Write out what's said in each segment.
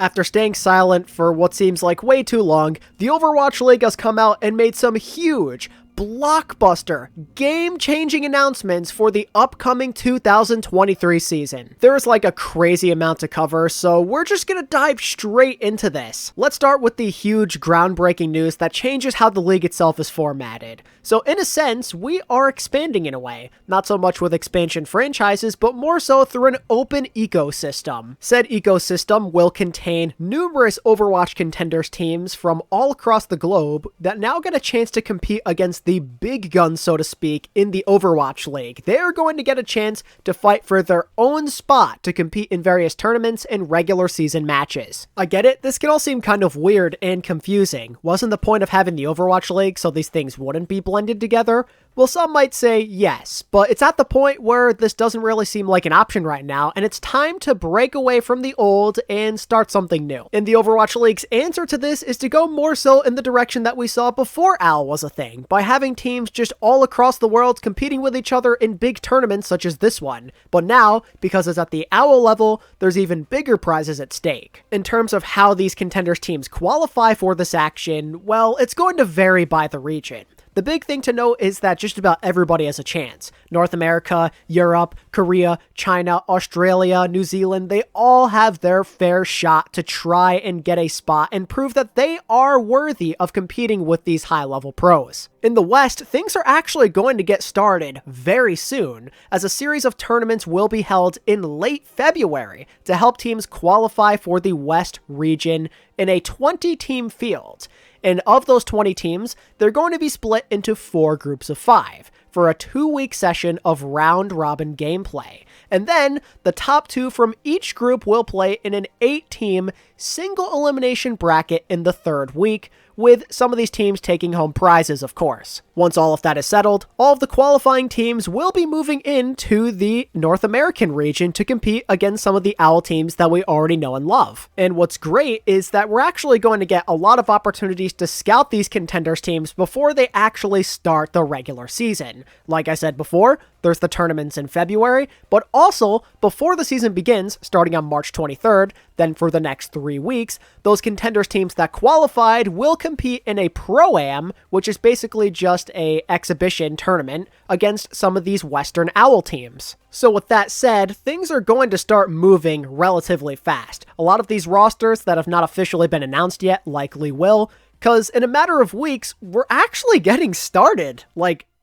After staying silent for what seems like way too long, the Overwatch League has come out and made some huge, blockbuster, game-changing announcements for the upcoming 2023 season. There's like a crazy amount to cover, so we're just gonna dive straight into this. Let's start with the huge groundbreaking news that changes how the league itself is formatted. So in a sense, we are expanding in a way. Not so much with expansion franchises, but more so through an open ecosystem. Said ecosystem will contain numerous Overwatch Contenders teams from all across the globe that now get a chance to compete against the big guns, so to speak, in the Overwatch League. They're going to get a chance to fight for their own spot to compete in various tournaments and regular season matches. I get it, this can all seem kind of weird and confusing. Wasn't the point of having the Overwatch League so these things wouldn't be blended together? Well, some might say yes, but it's at the point where this doesn't really seem like an option right now, and it's time to break away from the old and start something new. And the Overwatch League's answer to this is to go more so in the direction that we saw before OWL was a thing, by having teams just all across the world competing with each other in big tournaments such as this one. But now, because it's at the OWL level, there's even bigger prizes at stake. In terms of how these Contenders teams qualify for this action, well, it's going to vary by the region. The big thing to note is that just about everybody has a chance. North America, Europe, Korea, China, Australia, New Zealand, they all have their fair shot to try and get a spot and prove that they are worthy of competing with these high-level pros. In the West, things are actually going to get started very soon, as a series of tournaments will be held in late February to help teams qualify for the West region in a 20-team field. And of those 20 teams, they're going to be split into 4 groups of 5 for a 2-week session of round-robin gameplay. And then, the top 2 from each group will play in an 8-team single-elimination bracket in the 3rd week, with some of these teams taking home prizes, of course. Once all of that is settled, all of the qualifying teams will be moving into the North American region to compete against some of the OWL teams that we already know and love. And what's great is that we're actually going to get a lot of opportunities to scout these Contenders teams before they actually start the regular season. Like I said before, there's the tournaments in February, but also before the season begins, starting on March 23rd, then for the next 3 weeks, those Contenders teams that qualified will compete in a Pro-Am, which is basically just a exhibition tournament against some of these Western OWL teams. So with that said, things are going to start moving relatively fast. A lot of these rosters that have not officially been announced yet likely will, because in a matter of weeks, we're actually getting started.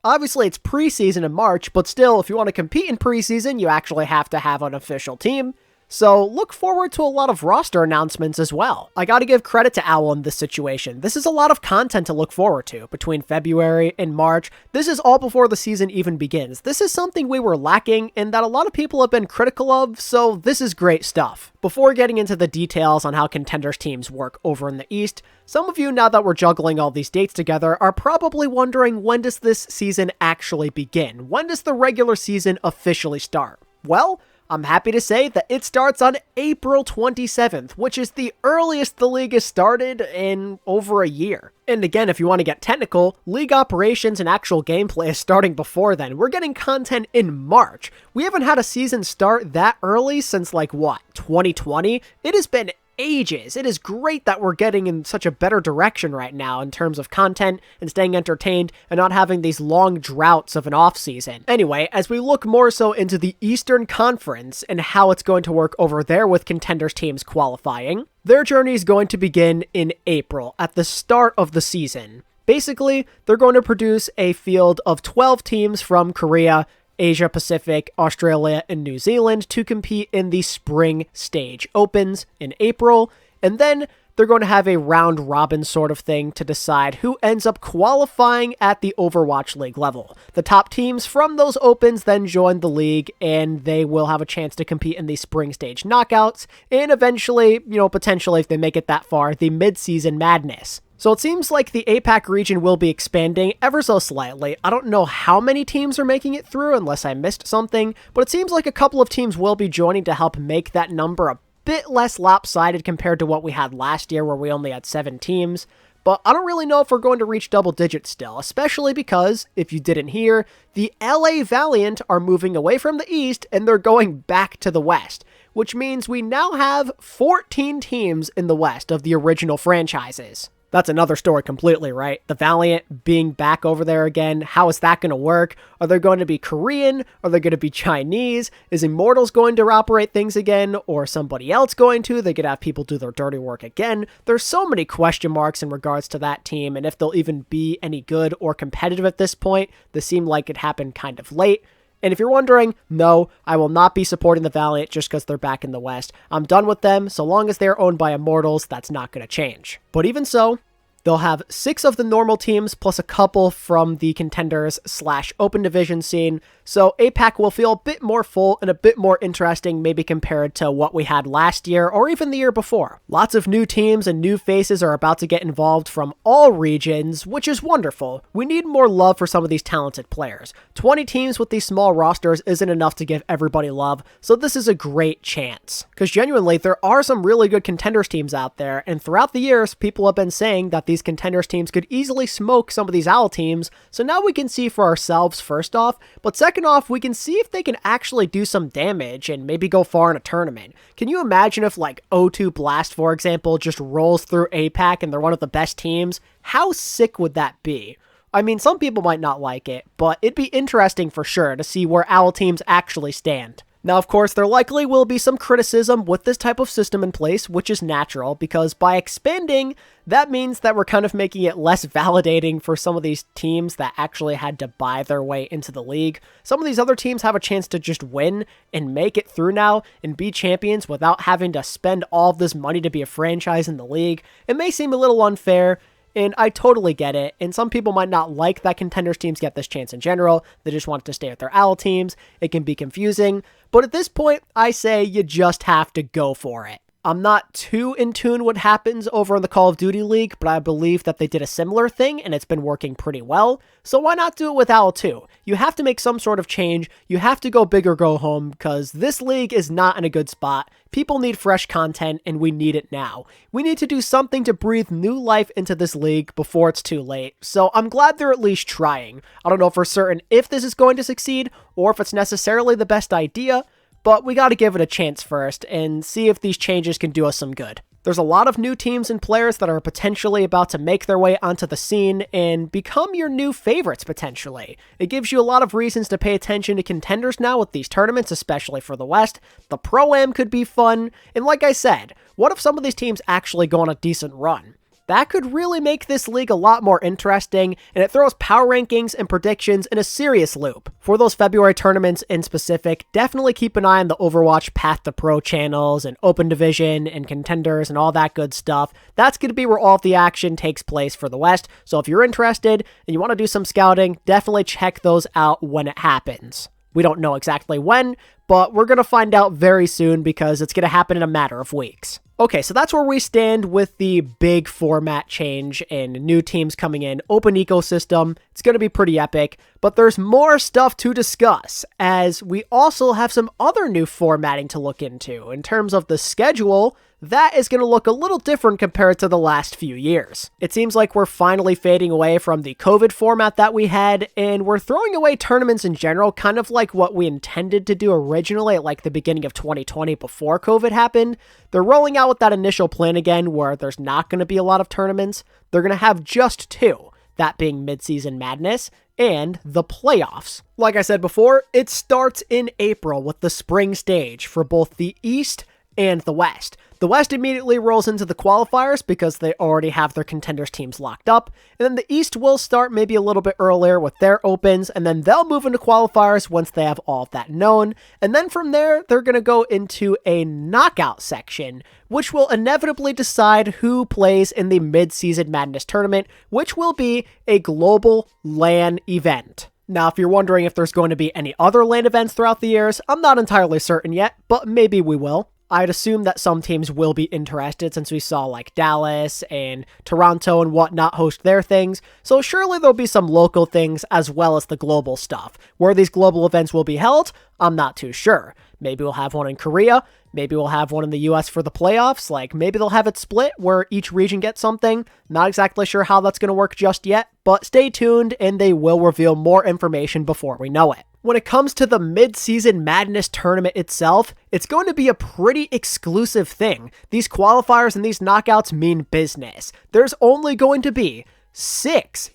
Obviously, it's preseason in March, but still, if you want to compete in preseason, you actually have to have an official team. So look forward to a lot of roster announcements as well. I gotta give credit to OWL in this situation. This is a lot of content to look forward to between February and March. This is all before the season even begins. This is something we were lacking and that a lot of people have been critical of, so this is great stuff. Before getting into the details on how Contenders teams work over in the East, some of you, now that we're juggling all these dates together, are probably wondering, when does this season actually begin? When does the regular season officially start? Well, I'm happy to say that it starts on April 27th, which is the earliest the league has started in over a year. And again, if you want to get technical, league operations and actual gameplay is starting before then. We're getting content in March. We haven't had a season start that early since 2020? It has been ages. It is great that we're getting in such a better direction right now in terms of content and staying entertained and not having these long droughts of an off season. Anyway, as we look more so into the Eastern Conference and how it's going to work over there with Contenders teams qualifying, their journey is going to begin in April at the start of the season. Basically, they're going to produce a field of 12 teams from Korea, Asia Pacific, Australia, and New Zealand to compete in the Spring Stage Opens in April, and then they're going to have a round-robin sort of thing to decide who ends up qualifying at the Overwatch League level. The top teams from those Opens then join the league, and they will have a chance to compete in the Spring Stage Knockouts, and eventually, potentially, if they make it that far, the Mid-Season Madness. So it seems like the APAC region will be expanding ever so slightly. I don't know how many teams are making it through unless I missed something, but it seems like a couple of teams will be joining to help make that number a bit less lopsided compared to what we had last year where we only had 7 teams. But I don't really know if we're going to reach double digits still, especially because, if you didn't hear, the LA Valiant are moving away from the East and they're going back to the West, which means we now have 14 teams in the West of the original franchises. That's another story completely, right? The Valiant being back over there again. How is that going to work? Are they going to be Korean? Are they going to be Chinese? Is Immortals going to operate things again? Or somebody else going to? They could have people do their dirty work again. There's so many question marks in regards to that team, and if they'll even be any good or competitive at this point. This seemed like it happened kind of late. And if you're wondering, no, I will not be supporting the Valiant just because they're back in the West. I'm done with them. So long as they're owned by Immortals, that's not going to change. But even so, they'll have 6 of the normal teams plus a couple from the Contenders / Open Division scene, so APAC will feel a bit more full and a bit more interesting maybe compared to what we had last year or even the year before. Lots of new teams and new faces are about to get involved from all regions, which is wonderful. We need more love for some of these talented players. 20 teams with these small rosters isn't enough to give everybody love, so this is a great chance. Because genuinely, there are some really good Contenders teams out there, and throughout the years, people have been saying that these Contenders teams could easily smoke some of these OWL teams, so now we can see for ourselves first off, but second off, we can see if they can actually do some damage and maybe go far in a tournament. Can you imagine if like O2 Blast, for example, just rolls through APAC and they're one of the best teams? How sick would that be? I mean, some people might not like it, but it'd be interesting for sure to see where OWL teams actually stand. Now, of course, there likely will be some criticism with this type of system in place, which is natural, because by expanding, that means that we're kind of making it less validating for some of these teams that actually had to buy their way into the league. Some of these other teams have a chance to just win and make it through now and be champions without having to spend all of this money to be a franchise in the league. It may seem a little unfair, and I totally get it, and some people might not like that Contenders teams get this chance in general. They just want to stay with their OWL teams. It can be confusing, but at this point, I say you just have to go for it. I'm not too in tune what happens over in the Call of Duty League, but I believe that they did a similar thing and it's been working pretty well. So why not do it with OWL too? You have to make some sort of change. You have to go big or go home because this league is not in a good spot. People need fresh content and we need it now. We need to do something to breathe new life into this league before it's too late. So I'm glad they're at least trying. I don't know for certain if this is going to succeed or if it's necessarily the best idea, but we got to give it a chance first and see if these changes can do us some good. There's a lot of new teams and players that are potentially about to make their way onto the scene and become your new favorites potentially. It gives you a lot of reasons to pay attention to Contenders now with these tournaments, especially for the West. The Pro-Am could be fun, and like I said, what if some of these teams actually go on a decent run? That could really make this league a lot more interesting, and it throws power rankings and predictions in a serious loop. For those February tournaments in specific, definitely keep an eye on the Overwatch Path to Pro channels and Open Division and Contenders and all that good stuff. That's going to be where all of the action takes place for the West, so if you're interested and you want to do some scouting, definitely check those out when it happens. We don't know exactly when, but we're going to find out very soon because it's going to happen in a matter of weeks. Okay, so that's where we stand with the big format change and new teams coming in, open ecosystem. It's going to be pretty epic, but there's more stuff to discuss as we also have some other new formatting to look into. In terms of the schedule, that is going to look a little different compared to the last few years. It seems like we're finally fading away from the COVID format that we had, and we're throwing away tournaments in general, kind of like what we intended to do originally at like the beginning of 2020 before COVID happened. They're rolling out with that initial plan again where there's not going to be a lot of tournaments. They're going to have just 2, that being Mid-Season Madness and the playoffs. Like I said before, it starts in April with the spring stage for both the East and the West. The West immediately rolls into the qualifiers because they already have their Contenders teams locked up, and then the East will start maybe a little bit earlier with their opens, and then they'll move into qualifiers once they have all of that known, and then from there, they're going to go into a knockout section, which will inevitably decide who plays in the Mid-Season Madness tournament, which will be a global LAN event. Now, if you're wondering if there's going to be any other LAN events throughout the years, I'm not entirely certain yet, but maybe we will. I'd assume that some teams will be interested since we saw like Dallas and Toronto and whatnot host their things, so surely there'll be some local things as well as the global stuff. Where these global events will be held, I'm not too sure. Maybe we'll have one in Korea, maybe we'll have one in the US for the playoffs, like maybe they'll have it split where each region gets something. Not exactly sure how that's going to work just yet, but stay tuned and they will reveal more information before we know it. When it comes to the mid-season madness tournament itself, it's going to be a pretty exclusive thing. These qualifiers and these knockouts mean business. There's only going to be six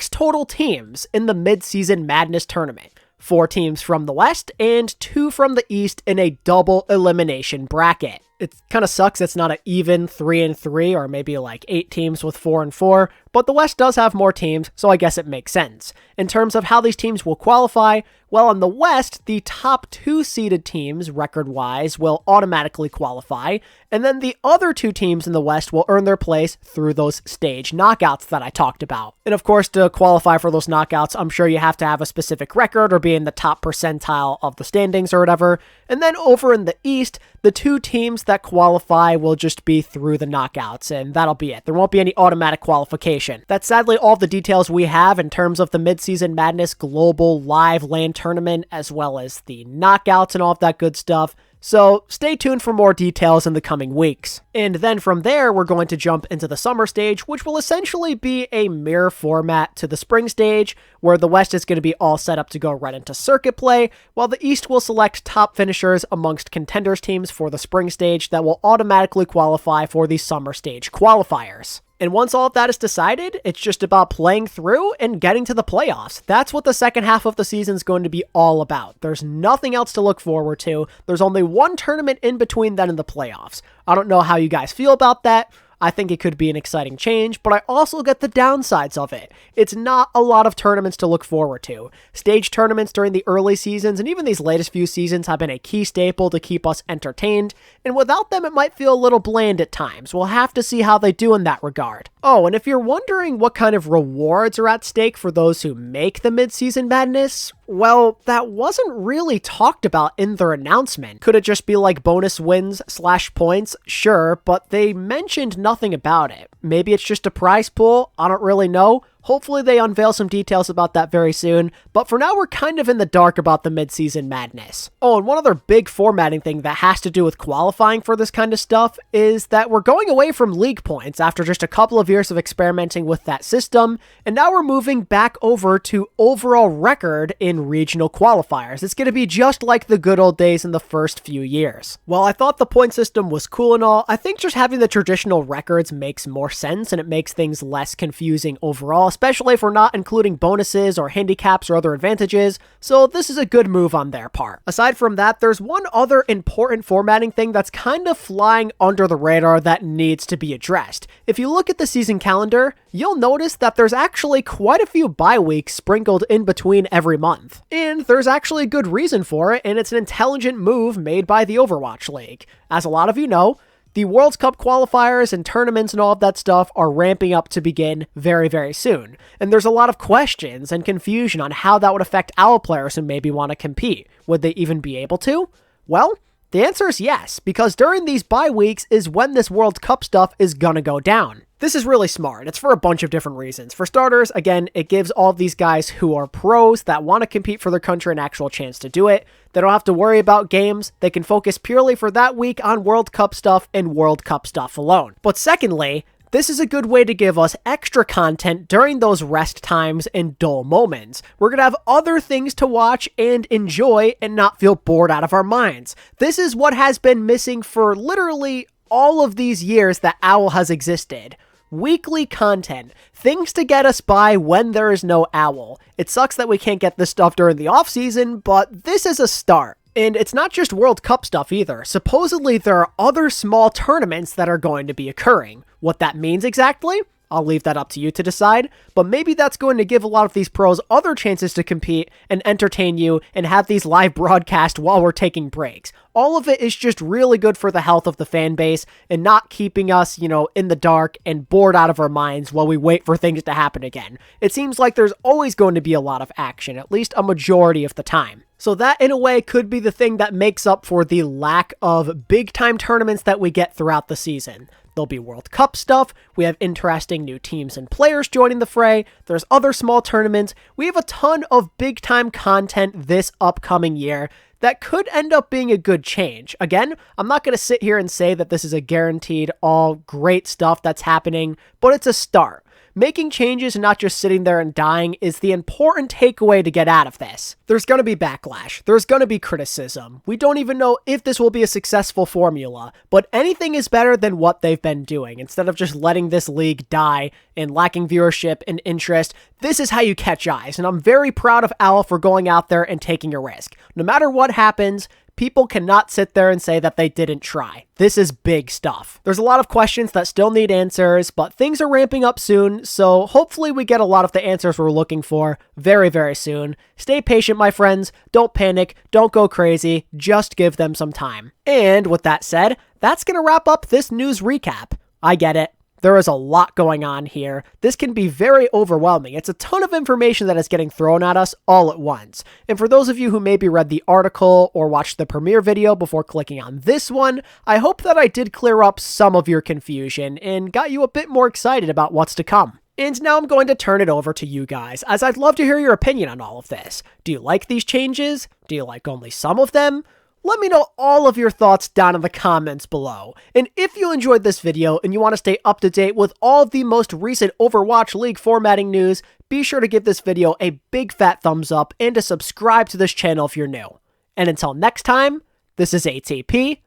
total teams in the mid-season madness tournament. 4 teams from the West and 2 from the East in a double elimination bracket. It kind of sucks it's not an even 3-3 or maybe like 8 teams with 4-4, but the West does have more teams, so I guess it makes sense. In terms of how these teams will qualify, well, in the West, the top 2 seeded teams, record-wise, will automatically qualify, and then the other 2 teams in the West will earn their place through those stage knockouts that I talked about. And of course, to qualify for those knockouts, I'm sure you have to have a specific record or be in the top percentile of the standings or whatever. And then over in the East, the 2 teams that qualify will just be through the knockouts, and that'll be it. There won't be any automatic qualification. That's sadly all the details we have in terms of the Mid-Season Madness Global Live LAN Tournament, as well as the knockouts and all of that good stuff. So stay tuned for more details in the coming weeks. And then from there, we're going to jump into the summer stage, which will essentially be a mirror format to the spring stage, where the West is going to be all set up to go right into circuit play, while the East will select top finishers amongst contenders teams for the spring stage that will automatically qualify for the summer stage qualifiers. And once all of that is decided, it's just about playing through and getting to the playoffs. That's what the second half of the season is going to be all about. There's nothing else to look forward to. There's only one tournament in between then and the playoffs. I don't know how you guys feel about that. I think it could be an exciting change, but I also get the downsides of it. It's not a lot of tournaments to look forward to. Stage tournaments during the early seasons and even these latest few seasons have been a key staple to keep us entertained, and without them it might feel a little bland at times. We'll have to see how they do in that regard. Oh, and if you're wondering what kind of rewards are at stake for those who make the mid-season madness, well, that wasn't really talked about in their announcement. Could it just be like bonus wins / points? Sure, but they mentioned nothing about it. Maybe it's just a prize pool? I don't really know. Hopefully they unveil some details about that very soon, but for now we're kind of in the dark about the mid-season madness. Oh, and one other big formatting thing that has to do with qualifying for this kind of stuff is that we're going away from league points after just a couple of years of experimenting with that system, and now we're moving back over to overall record in regional qualifiers. It's going to be just like the good old days in the first few years. While I thought the point system was cool and all, I think just having the traditional records makes more sense and it makes things less confusing overall, especially if we're not including bonuses or handicaps or other advantages, so this is a good move on their part. Aside from that, there's one other important formatting thing that's kind of flying under the radar that needs to be addressed. If you look at the season calendar, you'll notice that there's actually quite a few bye weeks sprinkled in between every month. And there's actually a good reason for it, and it's an intelligent move made by the Overwatch League. As a lot of you know, the World Cup qualifiers and tournaments and all of that stuff are ramping up to begin very, very soon. And there's a lot of questions and confusion on how that would affect OWL players who maybe want to compete. Would they even be able to? Well, the answer is yes, because during these bye weeks is when this World Cup stuff is gonna go down. This is really smart. It's for a bunch of different reasons. For starters, again, it gives all of these guys who are pros that want to compete for their country an actual chance to do it. They don't have to worry about games. They can focus purely for that week on World Cup stuff and World Cup stuff alone. But secondly, this is a good way to give us extra content during those rest times and dull moments. We're going to have other things to watch and enjoy and not feel bored out of our minds. This is what has been missing for literally all of these years that OWL has existed. Weekly content, things to get us by when there is no OWL. It sucks that we can't get this stuff during the off season, but this is a start. And it's not just World Cup stuff either. Supposedly there are other small tournaments that are going to be occurring. What that means exactly? I'll leave that up to you to decide, but maybe that's going to give a lot of these pros other chances to compete and entertain you and have these live broadcasts while we're taking breaks. All of it is just really good for the health of the fan base and not keeping us, in the dark and bored out of our minds while we wait for things to happen again. It seems like there's always going to be a lot of action, at least a majority of the time. So that, in a way, could be the thing that makes up for the lack of big-time tournaments that we get throughout the season. There'll be World Cup stuff, we have interesting new teams and players joining the fray, there's other small tournaments, we have a ton of big-time content this upcoming year that could end up being a good change. Again, I'm not going to sit here and say that this is a guaranteed all great stuff that's happening, but it's a start. Making changes and not just sitting there and dying is the important takeaway to get out of this. There's going to be backlash. There's going to be criticism. We don't even know if this will be a successful formula, but anything is better than what they've been doing. Instead of just letting this league die and lacking viewership and interest, this is how you catch eyes, and I'm very proud of OWL for going out there and taking a risk. No matter what happens, people cannot sit there and say that they didn't try. This is big stuff. There's a lot of questions that still need answers, but things are ramping up soon, so hopefully we get a lot of the answers we're looking for very, very soon. Stay patient, my friends. Don't panic. Don't go crazy. Just give them some time. And with that said, that's going to wrap up this news recap. I get it. There is a lot going on here. This can be very overwhelming. It's a ton of information that is getting thrown at us all at once. And for those of you who maybe read the article or watched the premiere video before clicking on this one, I hope that I did clear up some of your confusion and got you a bit more excited about what's to come. And now I'm going to turn it over to you guys, as I'd love to hear your opinion on all of this. Do you like these changes? Do you like only some of them? Let me know all of your thoughts down in the comments below. And if you enjoyed this video and you want to stay up to date with all of the most recent Overwatch League formatting news, be sure to give this video a big fat thumbs up and to subscribe to this channel if you're new. And until next time, this is ATP,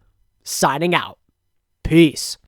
signing out. Peace.